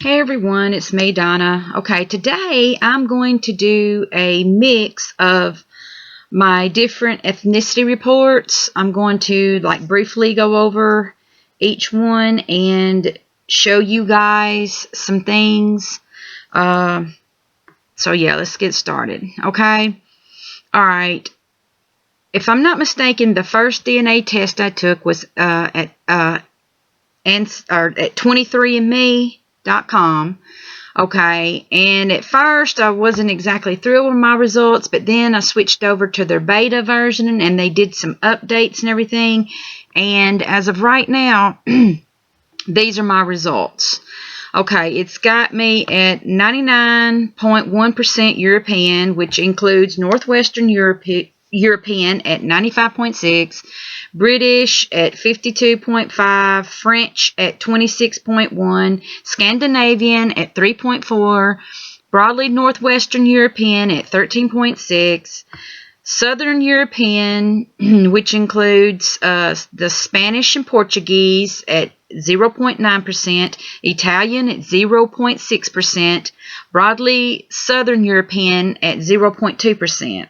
Hey everyone, it's me, Donna. Okay, today I'm going to do a mix of my different ethnicity reports. I'm going to briefly go over each one and show you guys some things. So yeah, let's get started. Okay. All right. If I'm not mistaken, the first DNA test I took was at 23andme.com. Okay, and at first I wasn't exactly thrilled with my results, but then I switched over to their beta version and they did some updates and everything. And as of right now, these are my results. Okay, it's got me at 99.1% European, which includes Northwestern European at 95.6, British at 52.5, French at 26.1, Scandinavian at 3.4, broadly Northwestern European at 13.6, Southern European, which includes the Spanish and Portuguese at 0.9%, Italian at 0.6%, broadly Southern European at 0.2%.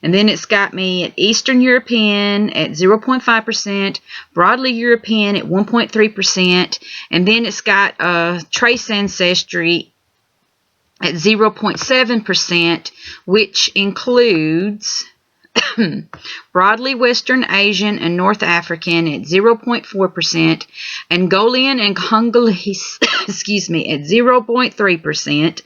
And then it's got me at Eastern European at 0.5%, broadly European at 1.3%, and then it's got trace ancestry at 0.7%, which includes broadly Western Asian and North African at 0.4%, Angolian and Congolese, excuse me, at 0.3%,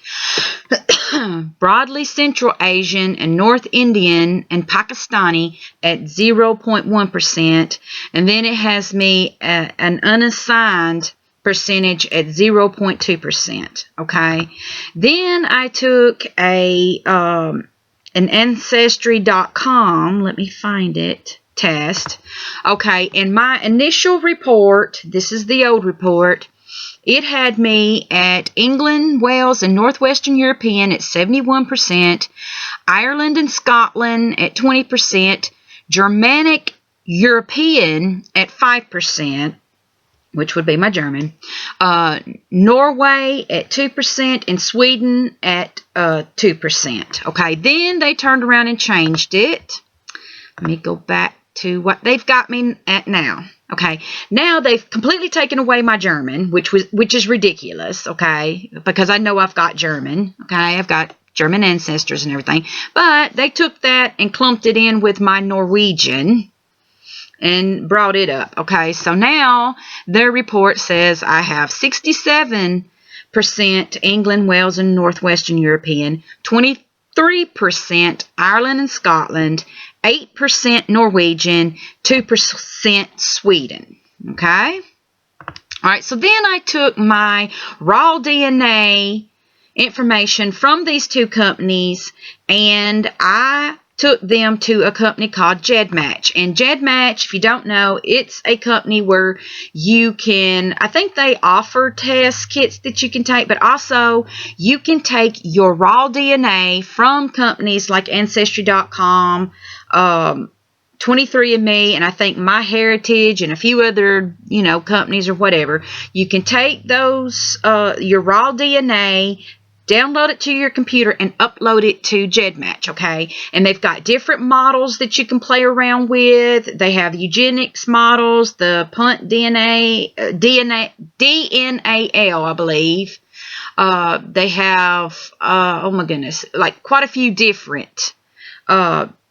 broadly Central Asian and North Indian and Pakistani at 0.1%, and then it has me an unassigned percentage at 0.2%. Okay, then I took an Ancestry.com, let me find it, test. Okay, in my initial report, this is the old report, it had me at England, Wales, and Northwestern European at 71%, Ireland and Scotland at 20%, Germanic European at 5%, which would be my German, Norway at 2%, and Sweden at 2%. Okay, then they turned around and changed it. Let me go back to what they've got me at now. Okay, now they've completely taken away my German, which is ridiculous. Okay, because I know I've got German. Okay, I've got German ancestors and everything, but they took that and clumped it in with my Norwegian and brought it up. Okay, so now their report says I have 67% England, Wales, and Northwestern European, 23% Ireland and Scotland, 8% Norwegian, 2% Sweden. Okay? All right, so then I took my raw DNA information from these two companies and I took them to a company called GEDmatch. And GEDmatch, if you don't know, it's a company where you can, I think they offer test kits that you can take, but also you can take your raw DNA from companies like Ancestry.com, 23andMe, and I think MyHeritage and a few other, companies or whatever. You can take those, your raw DNA, download it to your computer and upload it to GEDmatch, okay? And they've got different models that you can play around with. They have eugenics models, the punt DNAL, I believe. They have, oh my goodness, quite a few different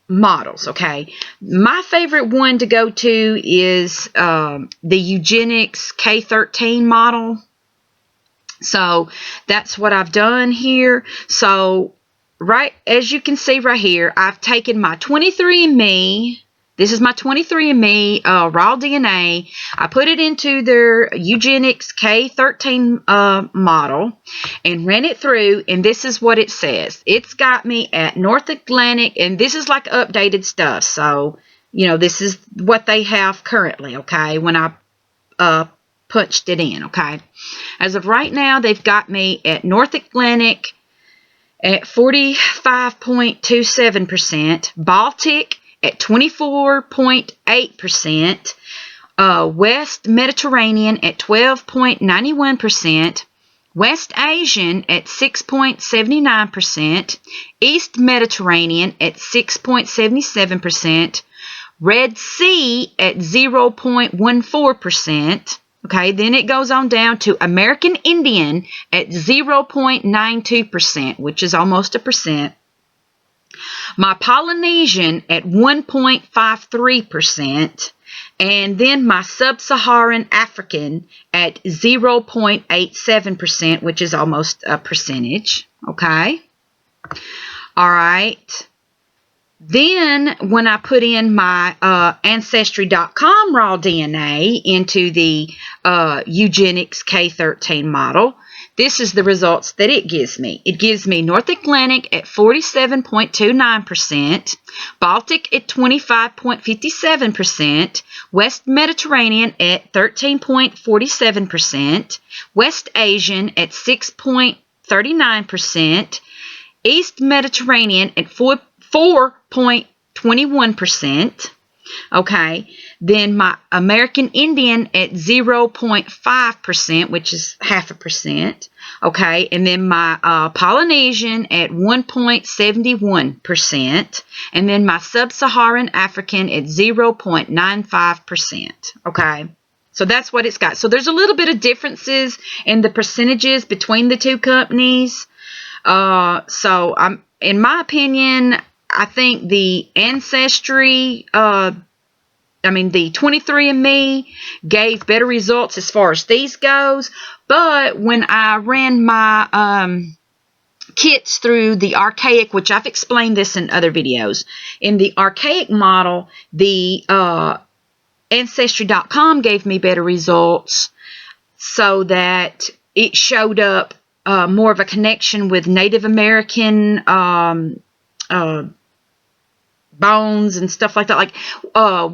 models, okay? My favorite one to go to is the eugenics K13 model. So that's what I've done here. So right, as you can see right here, I've taken my 23andMe. This is my 23andMe raw DNA. I put it into their eugenics K13 model and ran it through, and this is what it says. It's got me at North Atlantic, and this is updated stuff. So, this is what they have currently, okay, when I punched it in, okay? As of right now, they've got me at North Atlantic at 45.27%, Baltic at 24.8%, West Mediterranean at 12.91%, West Asian at 6.79%, East Mediterranean at 6.77%, Red Sea at 0.14%. Okay, then it goes on down to American Indian at 0.92%, which is almost a percent. My Polynesian at 1.53%, and then my Sub-Saharan African at 0.87%, which is almost a percentage. Okay. All right. Then when I put in my Ancestry.com raw DNA into the eugenics K13 model, this is the results that it gives me. It gives me North Atlantic at 47.29%, Baltic at 25.57%, West Mediterranean at 13.47%, West Asian at 6.39%, East Mediterranean at 4.21%. Okay, then my American Indian at 0.5%, which is 0.5%. Okay, and then my Polynesian at 1.71%, and then my Sub-Saharan African at 0.95%. Okay, so that's what it's got. So there's a little bit of differences in the percentages between the two companies. So in my opinion, I think the Ancestry, the 23andMe gave better results as far as these goes. But when I ran my kits through the archaic, which I've explained this in other videos, in the archaic model, the Ancestry.com gave me better results, so that it showed up more of a connection with Native American bones and stuff like that, like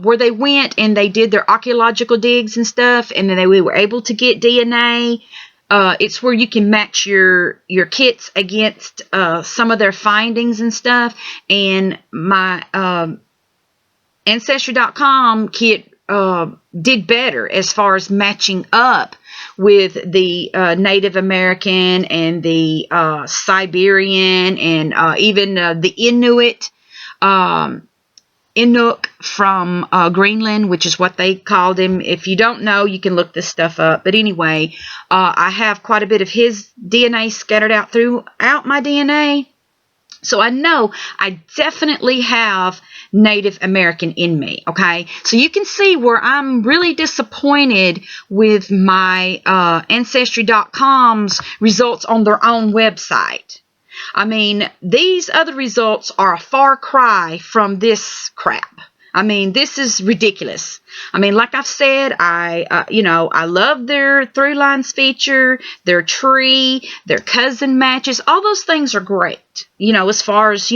where they went and they did their archaeological digs and stuff, and then we were able to get DNA. It's where you can match your kits against some of their findings and stuff. And my Ancestry.com kit did better as far as matching up with the Native American and the Siberian and even the Inuit. Inuk from Greenland, which is what they called him. If you don't know, you can look this stuff up. But anyway, I have quite a bit of his DNA scattered out throughout my DNA. So I know I definitely have Native American in me, okay? So you can see where I'm really disappointed with my Ancestry.com's results on their own website. I mean, these other results are a far cry from this crap. I mean, this is ridiculous. I mean, like I've said, I love their through lines feature, their tree, their cousin matches. All those things are great, as far as,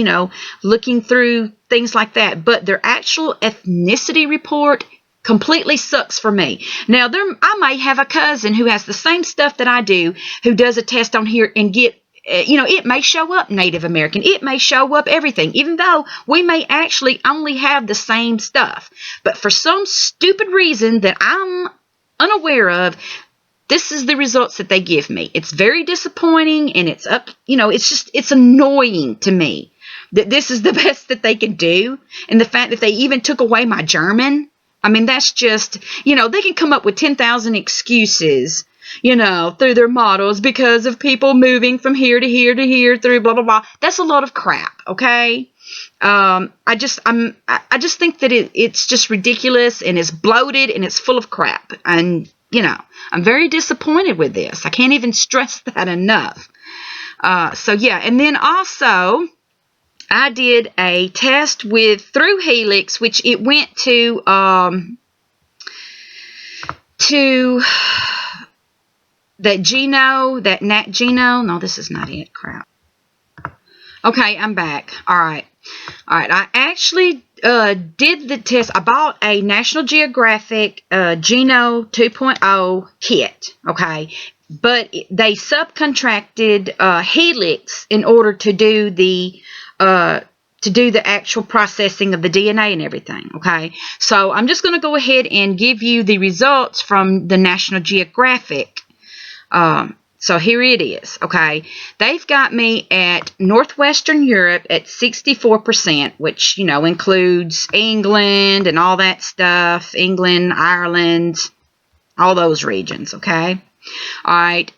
looking through things like that. But their actual ethnicity report completely sucks for me. Now, I may have a cousin who has the same stuff that I do, who does a test on here and get, it may show up Native American. It may show up everything, even though we may actually only have the same stuff. But for some stupid reason that I'm unaware of, this is the results that they give me. It's very disappointing, and it's it's annoying to me that this is the best that they can do. And the fact that they even took away my German, I mean, that's just, they can come up with 10,000 excuses, through their models because of people moving from here to here to here through blah, blah, blah. That's a lot of crap, okay? I just think that it's just ridiculous, and it's bloated, and it's full of crap. And, I'm very disappointed with this. I can't even stress that enough. So, yeah. And then also, I did a test through Helix, which it went to that Nat Geno. No, this is not it. Crap. Okay, I'm back. All right. I actually did the test. I bought a National Geographic Geno 2.0 kit. Okay, but they subcontracted Helix in order to do the actual processing of the DNA and everything, okay? So I'm just going to go ahead and give you the results from the National Geographic So here it is, okay? They've got me at Northwestern Europe at 64%, which, includes England and all that stuff. England, Ireland, all those regions, okay? All right.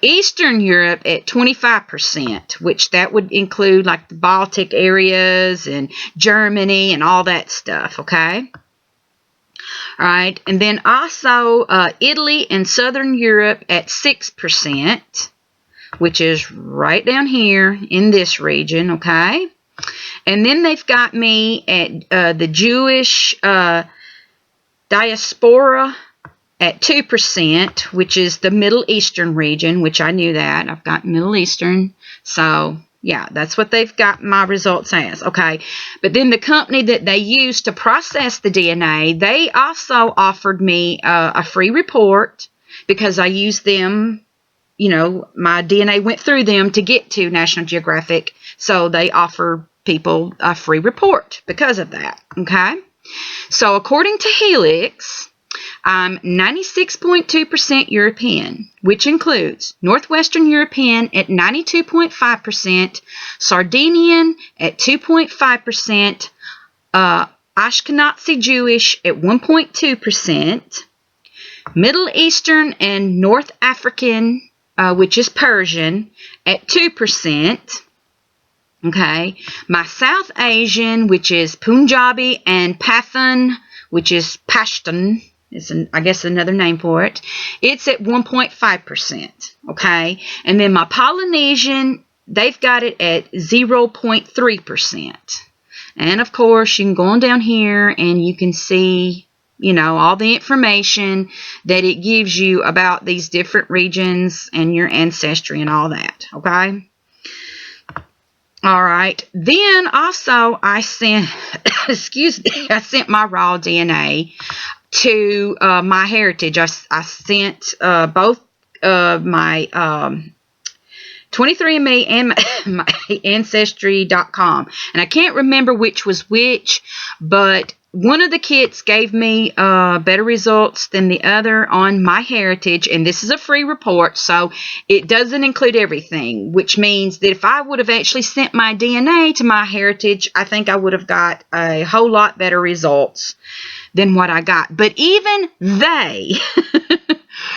Eastern Europe at 25%, which that would include like the Baltic areas and Germany and all that stuff, okay? All right, and then also Italy and Southern Europe at 6%, which is right down here in this region, okay? And then they've got me at the Jewish diaspora at 2%, which is the Middle Eastern region, which I knew that. I've got Middle Eastern, so yeah, that's what they've got my results as, okay? But then the company that they used to process the DNA, they also offered me a free report because I used them, my DNA went through them to get to National Geographic, so they offer people a free report because of that, okay? So according to Helix, I'm 96.2% European, which includes Northwestern European at 92.5%, Sardinian at 2.5%, Ashkenazi Jewish at 1.2%, Middle Eastern and North African, which is Persian, at 2%. Okay, my South Asian, which is Punjabi, and Pathan, which is Pashtun, is I guess another name for it. It's at 1.5%. Okay, and then my Polynesian, they've got it at 0.3%. And of course, you can go on down here and you can see, all the information that it gives you about these different regions and your ancestry and all that. Okay. All right. Then also I sent, I sent my raw DNA to my heritage. I sent both my 23andMe and my Ancestry.com. And I can't remember which was which, but one of the kits gave me better results than the other on my heritage, and this is a free report, so it doesn't include everything, which means that if I would have actually sent my DNA to my heritage, I think I would have got a whole lot better results than what I got. But even they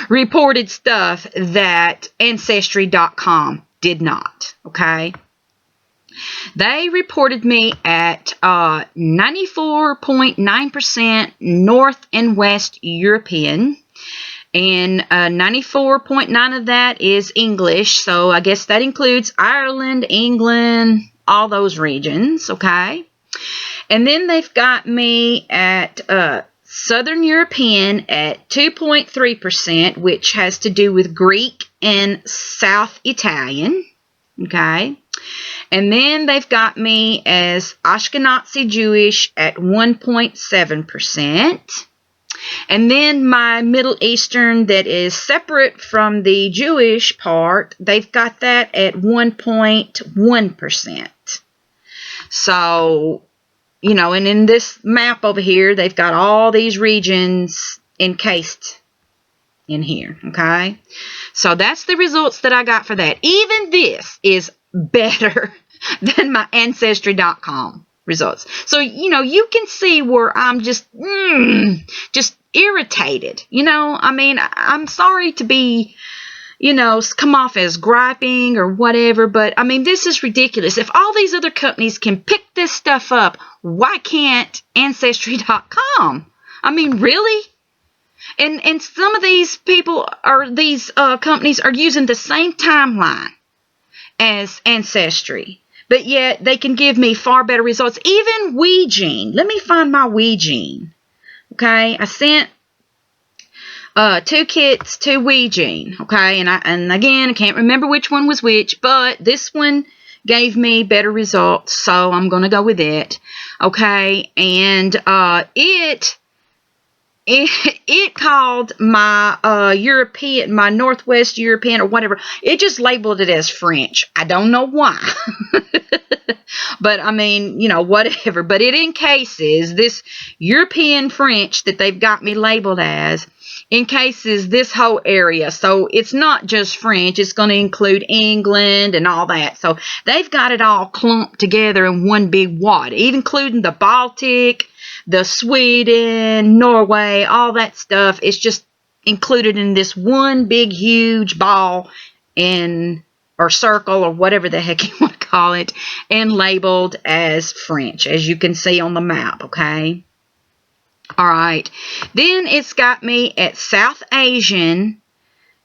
reported stuff that Ancestry.com did not, okay? They reported me at 94.9% North and West European, and 94.9% of that is English, so I guess that includes Ireland, England, all those regions, okay? And then they've got me at Southern European at 2.3%, which has to do with Greek and South Italian, okay? And then they've got me as Ashkenazi Jewish at 1.7%. And then my Middle Eastern that is separate from the Jewish part, they've got that at 1.1%. So, and in this map over here, they've got all these regions encased in here, okay? So that's the results that I got for that. Even this is better than my Ancestry.com results. So, you can see where I'm just irritated. I'm sorry to be, come off as griping or whatever, but this is ridiculous. If all these other companies can pick this stuff up, why can't Ancestry.com? Really? And some of these people these companies are using the same timeline as Ancestry, but yet they can give me far better results. Even WeGene. Let me find my WeGene. Okay, I sent 2 kits to WeGene. Okay, and again, I can't remember which one was which, but this one gave me better results, so I'm gonna go with it. Okay, and it called my European, my Northwest European or whatever, it just labeled it as French. I don't know why. But whatever. But it encases this European French that they've got me labeled as encases this whole area. So it's not just French. It's going to include England and all that. So they've got it all clumped together in one big wad, including the Baltic, the Sweden, Norway, all that stuff. It's just included in this one big, huge ball or circle or whatever the heck you want to call it, and labeled as French, as you can see on the map, okay? All right. Then it's got me at South Asian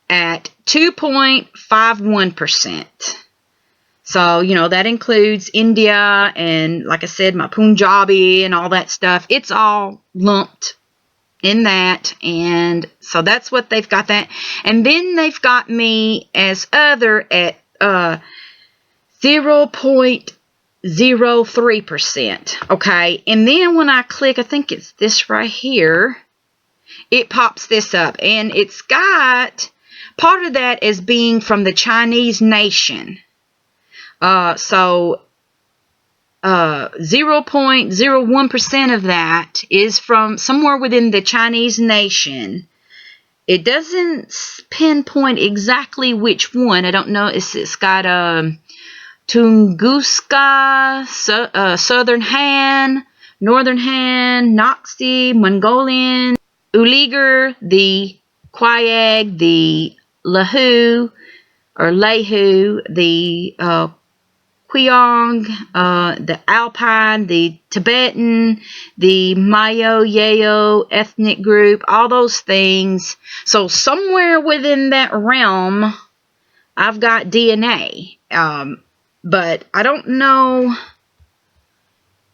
at 2.51%. So, that includes India and, like I said, my Punjabi and all that stuff. It's all lumped in that. And so that's what they've got that. And then they've got me as other at 0.03%. Okay. And then when I click, I think it's this right here, it pops this up. And it's got part of that as being from the Chinese nation. So 0.01% of that is from somewhere within the Chinese nation. It doesn't pinpoint exactly which one. I don't know. It's got Tunguska, Southern Han, Northern Han, Noxi, Mongolian, Uyghur, the Qiang, the Lahu, the Qiang, the Alpine, the Tibetan, the Mayo-Yeo ethnic group, all those things. So somewhere within that realm, I've got DNA. But I don't know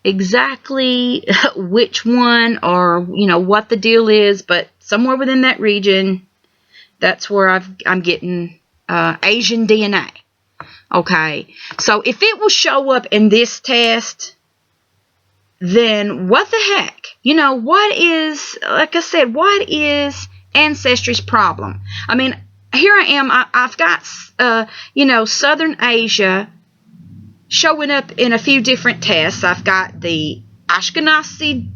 exactly which one or, what the deal is, but somewhere within that region, that's where I'm getting Asian DNA. Okay, so if it will show up in this test, then what the heck? What is, like I said, what is Ancestry's problem? I mean, here I am. I've got, Southern Asia showing up in a few different tests. I've got the Ashkenazi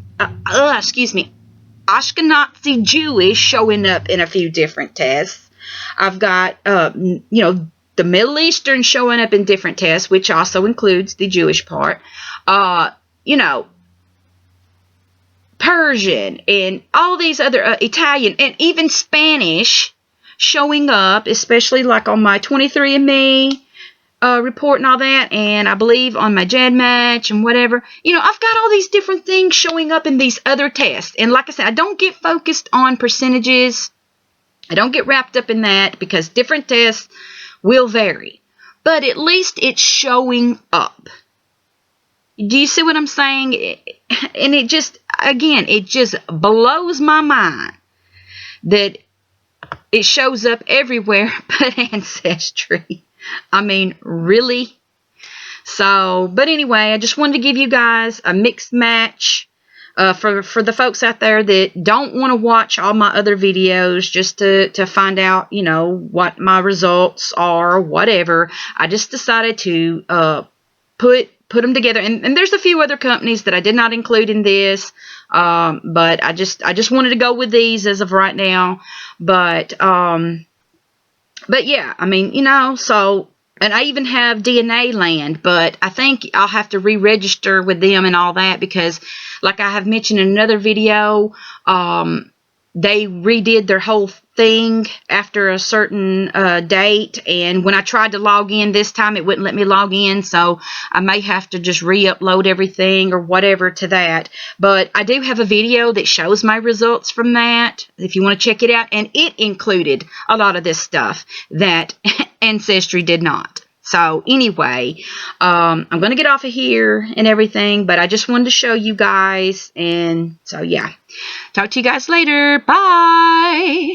Jewish showing up in a few different tests. I've got, the Middle Eastern showing up in different tests, which also includes the Jewish part. Persian and all these other, Italian and even Spanish showing up, especially like on my 23andMe report and all that, and I believe on my GEDmatch and whatever. I've got all these different things showing up in these other tests. And like I said, I don't get focused on percentages. I don't get wrapped up in that because different tests will vary. But at least it's showing up. Do you see what I'm saying? And it just blows my mind that it shows up everywhere but Ancestry. I mean, really? So, but anyway, I just wanted to give you guys a mixed match for the folks out there that don't want to watch all my other videos just to find out, what my results are or whatever. I just decided to put them together. And there's a few other companies that I did not include in this, but I just wanted to go with these as of right now. But yeah, I mean, so, and I even have DNA Land, but I think I'll have to re-register with them and all that because, like I have mentioned in another video, they redid their whole thing after a certain date, and when I tried to log in this time, it wouldn't let me log in, so I may have to just re-upload everything or whatever to that. But I do have a video that shows my results from that, if you want to check it out, and it included a lot of this stuff that Ancestry did not. So anyway, I'm going to get off of here and everything, but I just wanted to show you guys, and so yeah. Talk to you guys later. Bye!